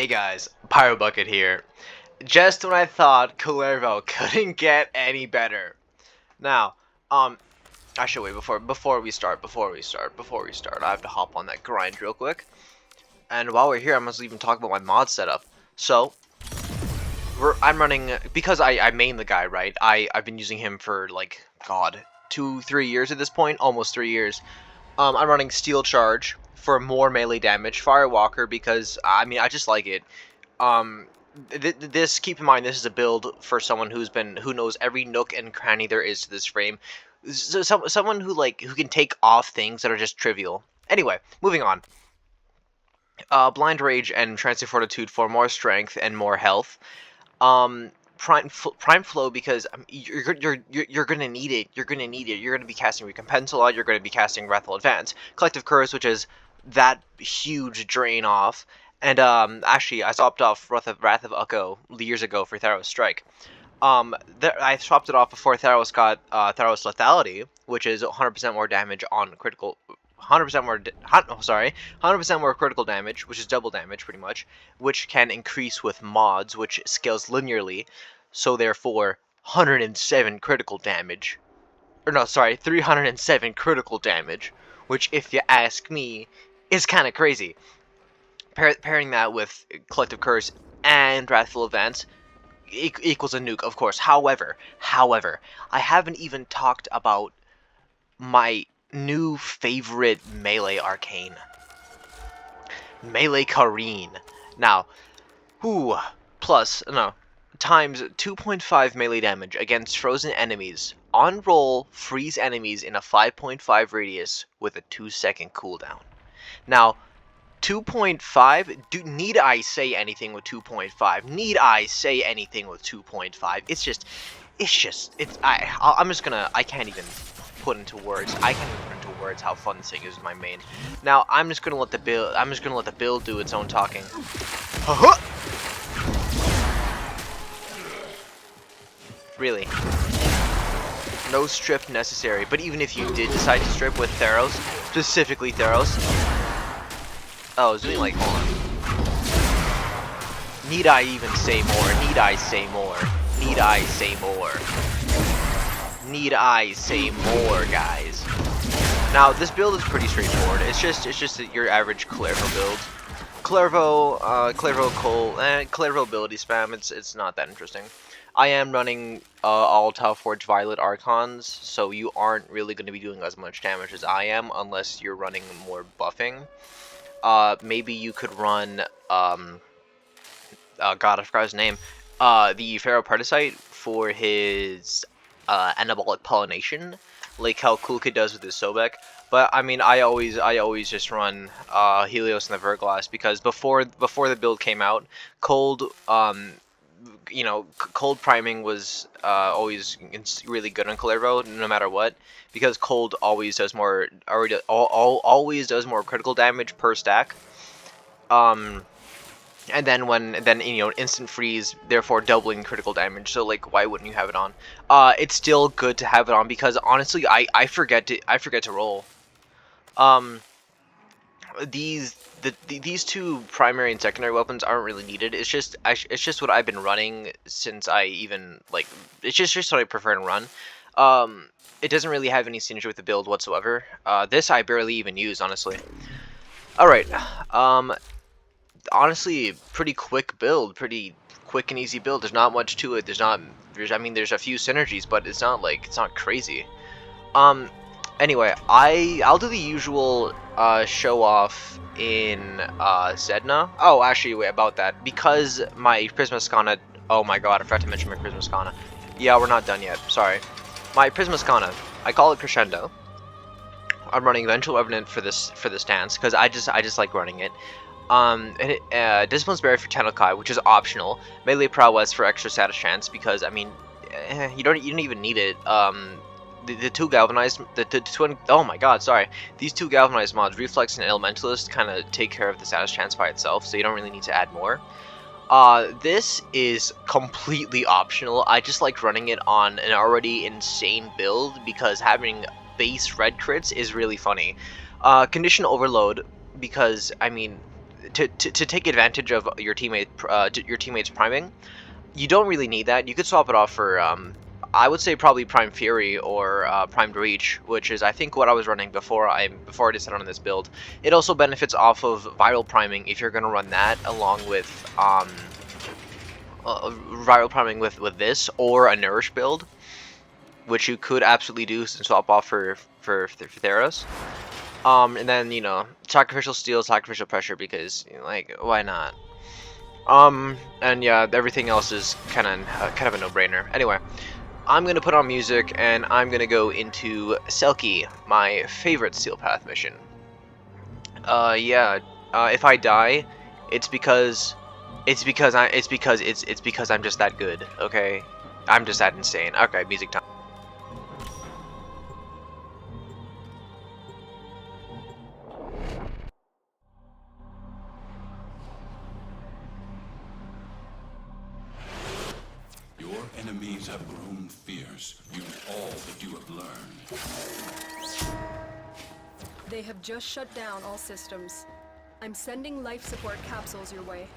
Hey guys, Pyro Bucket here. Just when I thought Kullervo couldn't get any better. Now, actually wait, before we start, I have to hop on that grind real quick. And while we're here, I must even talk about my mod setup. So, I'm running, because I main the guy, right? I've been using him for, like, god, 2-3 years at this point, almost 3 years. I'm running Steel Charge for more melee damage, Firewalker because, I mean, I just like it. Keep in mind, this is a build for someone who knows every nook and cranny there is to this frame. So, someone who can take off things that are just trivial. Anyway, moving on. Blind Rage and Transit Fortitude for more strength and more health. Prime Flow because you're gonna need it. You're gonna be casting Recompense a lot. You're gonna be casting Wrathful Advance. Collective Curse, which is that huge drain off. And actually, I swapped off Wrath of Ukko years ago for Theros Strike. I swapped it off before Theros got Theros Lethality, which is 100% more damage on critical. 100% more, 100% more critical damage, which is double damage pretty much, which can increase with mods, which scales linearly, so therefore 107 critical damage, or no, sorry, 307 critical damage, which if you ask me, is kind of crazy. Pairing that with Collective Curse and Wrathful Advance equals a nuke, of course. However, I haven't even talked about my new favorite melee arcane, Melee Kareen. Now, times 2.5 melee damage against frozen enemies. On roll, freeze enemies in a 5.5 radius with a 2-second cooldown. Now, 2.5, need I say anything with 2.5? Need I say anything with 2.5? I can't even put into words. How fun this thing is with my main. Now I'm just gonna let the build do its own talking. Really. No strip necessary, but even if you did decide to strip with Theros, specifically Theros. Oh, I was doing like, hold on. Need I even say more? Need I say more? Need I say more? Need I say more, guys? Now, this build is pretty straightforward. It's just your average Kullervo build. Kullervo ability spam. It's not that interesting. I am running all Tauforge Violet Archons, so you aren't really going to be doing as much damage as I am, unless you're running more buffing. Maybe you could run God, I forgot his name. The Pharaoh Parasite for his anabolic pollination, like how Cool Kid does with his Sobek. But I mean, I always just run Helios and the Verglass because before the build came out, cold priming was always really good on Kullervo, no matter what, because cold always does more critical damage per stack. And then instant freeze, therefore doubling critical damage. So like, why wouldn't you have it on? It's still good to have it on because honestly, I forget to roll. These two primary and secondary weapons aren't really needed. It's just what I've been running since I even it's just what I prefer to run. It doesn't really have any synergy with the build whatsoever. This I barely even use, honestly. All right. Honestly, pretty quick build, pretty quick and easy build. There's not much to it. There's a few synergies, but it's not crazy. Anyway, I'll do the usual show off in Zedna. Oh, actually, wait, about that, because my Prismaskana. Oh my god, I forgot to mention my Prismaskana. Yeah, we're not done yet. Sorry. My Prismaskana, I call it Crescendo. I'm running Vengeful Revenant for this stance because I just like running it. Discipline's Barrier for Tennokai, which is optional. Melee Prowess for extra status chance because I mean, you don't even need it. The two galvanized, oh my god, sorry. These two galvanized mods, Reflex and Elementalist, kind of take care of the status chance by itself, so you don't really need to add more. This is completely optional. I just like running it on an already insane build because having base red crits is really funny. Condition Overload because I mean, to take advantage of your teammate's priming, you don't really need that. You could swap it off for I would say probably Prime Fury or Primed Reach, which is I think what I was running before I decided on this build. It also benefits off of viral priming if you're gonna run that along with viral priming with this or a nourish build, which you could absolutely do and swap off for Theros. And then, you know, sacrificial steel, sacrificial pressure, because, you know, like, why not? And yeah, everything else is kind of a no-brainer. Anyway, I'm gonna put on music and I'm gonna go into Selkie, my favorite Steel Path mission. Yeah, if I die, it's because I'm just that good. Okay, I'm just that insane. Okay, music time. Enemies have grown fierce. Use all that you have learned. They have just shut down all systems. I'm sending life support capsules your way.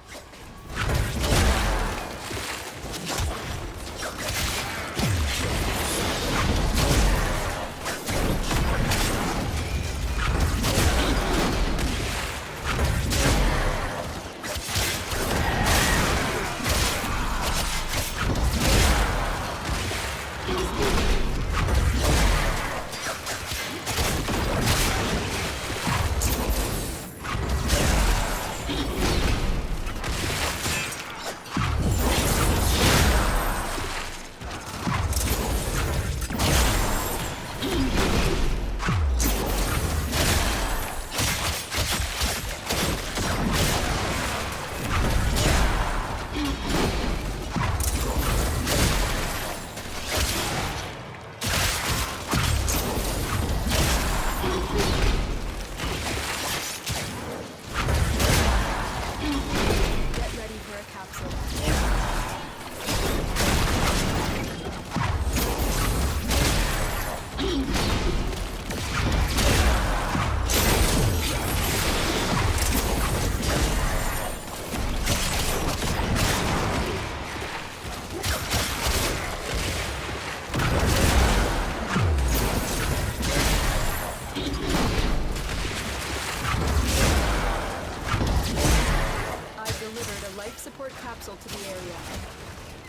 Support capsule to the area.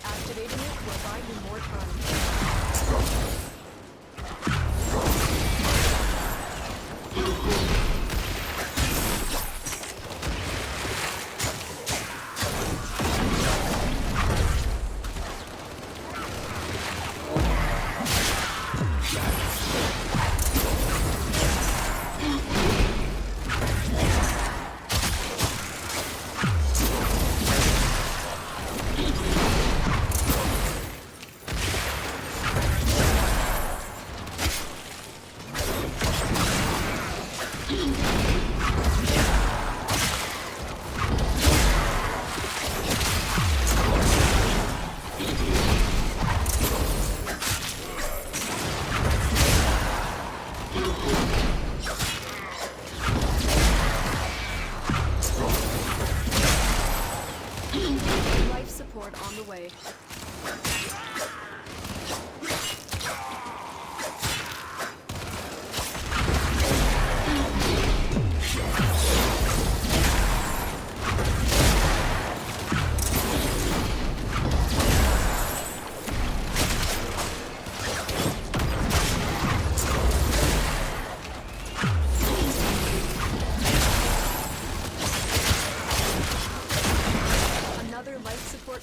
Activating it will buy you more time. Life support on the way.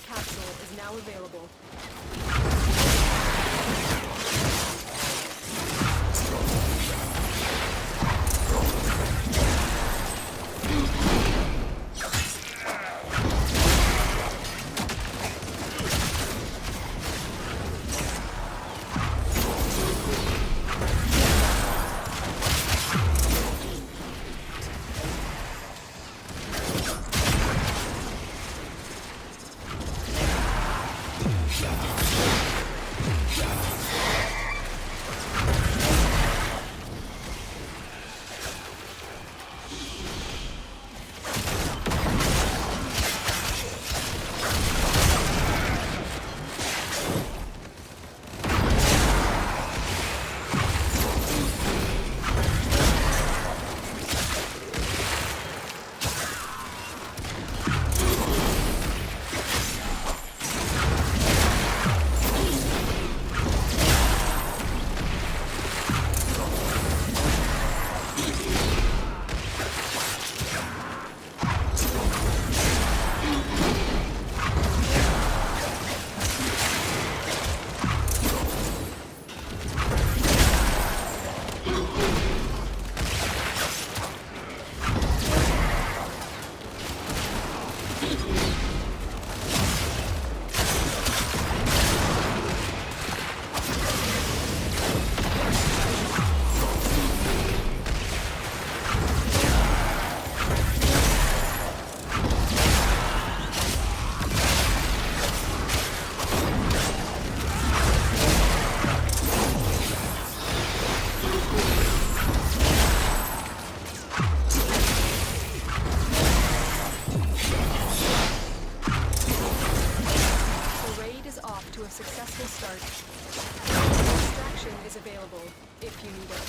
Capsule is now available. start. Extraction is available if you need it.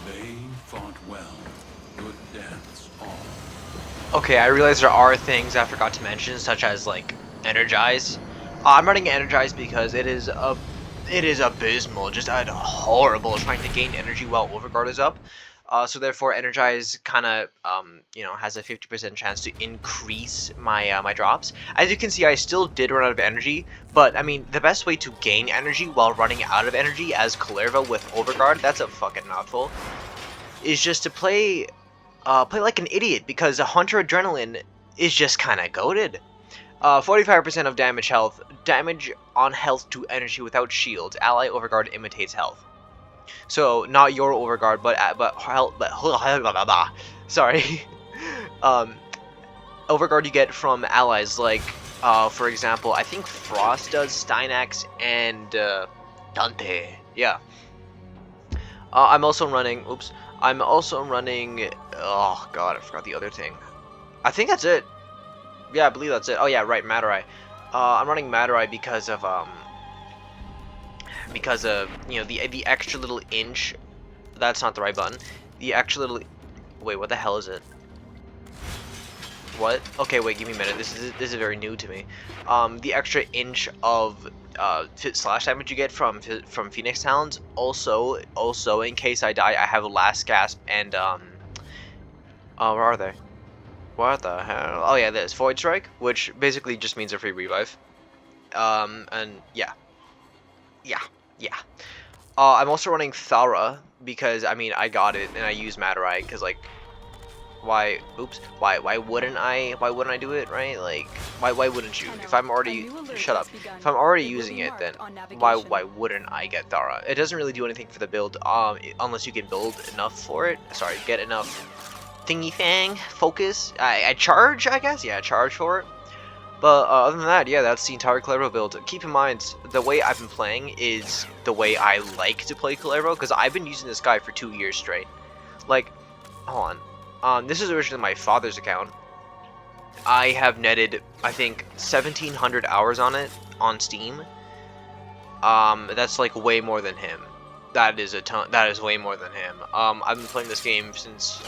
They fought well. Good dance all. Okay, I realize there are things I forgot to mention, such as like energize. I'm running energize because it is abysmal, just horrible trying to gain energy while overguard is up. So therefore, energize kind of you know, has a 50% chance to increase my my drops. As you can see, I still did run out of energy, but I mean the best way to gain energy while running out of energy as Kullervo with overguard, that's a fucking mouthful, is just to play like an idiot, because a Hunter Adrenaline is just kind of goated. 45% of damage on health to energy without shields. Ally overguard imitates health. So not your overguard, but sorry. Overguard you get from allies like, for example, I think Frost does Stynax and Dante. Yeah. I'm also running. Oops. I'm also running. Oh god, I forgot the other thing. I think that's it. Yeah, I believe that's it. Oh yeah, right, Matarai. I'm running Matarai because of you know the extra little inch. That's not the right button. The extra little. Wait, what the hell is it? What? Okay, wait, give me a minute. This is very new to me. The extra inch of slash damage you get from Phoenix Talons. Also, in case I die, I have last gasp and where are they? What the hell? Oh yeah, there's Void Strike, which basically just means a free revive. And yeah. I'm also running Thara because I mean I got it and I use Matarai because like why wouldn't I do it, right? Like why wouldn't you? If I'm already shut up. If I'm already using it, then why wouldn't I get Thara? It doesn't really do anything for the build unless you can build enough for it. Sorry, get enough thingy thing focus. I charge, I guess. Yeah, charge for it. But other than that, yeah, that's the entire Kullervo build. Keep in mind, the way I've been playing is the way I like to play Kullervo, because I've been using this guy for 2 years straight. Like, hold on. This is originally my father's account. I have netted, I think, 1,700 hours on it on Steam. That's like way more than him. That is a ton. That is way more than him. I've been playing this game since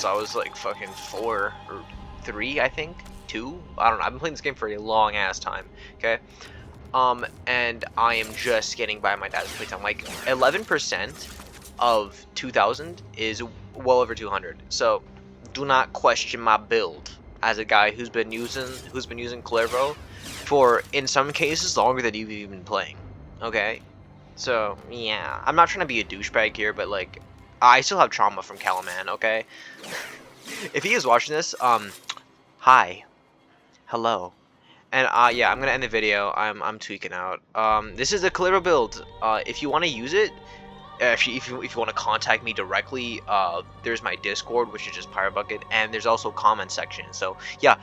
I was like fucking 4 or 3, I think. 2? I don't know. I've been playing this game for a long ass time. Okay. And I am just getting by my dad's playtime. Like 11% of 2,000 is well over 200. So do not question my build as a guy who's been using Kullervo for, in some cases, longer than you've even been playing. Okay. So yeah, I'm not trying to be a douchebag here, but like I still have trauma from Calaman. Okay. If he is watching this, hi. Hello. And yeah, I'm gonna end the video. I'm tweaking out. This is a Kullervo build. If you want to use it, actually, if you want to contact me directly, there's my Discord, which is just PyroBucket, and there's also comment section. So yeah,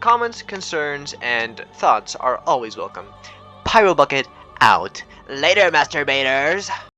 comments, concerns, and thoughts are always welcome. PyroBucket out. Later, masturbators.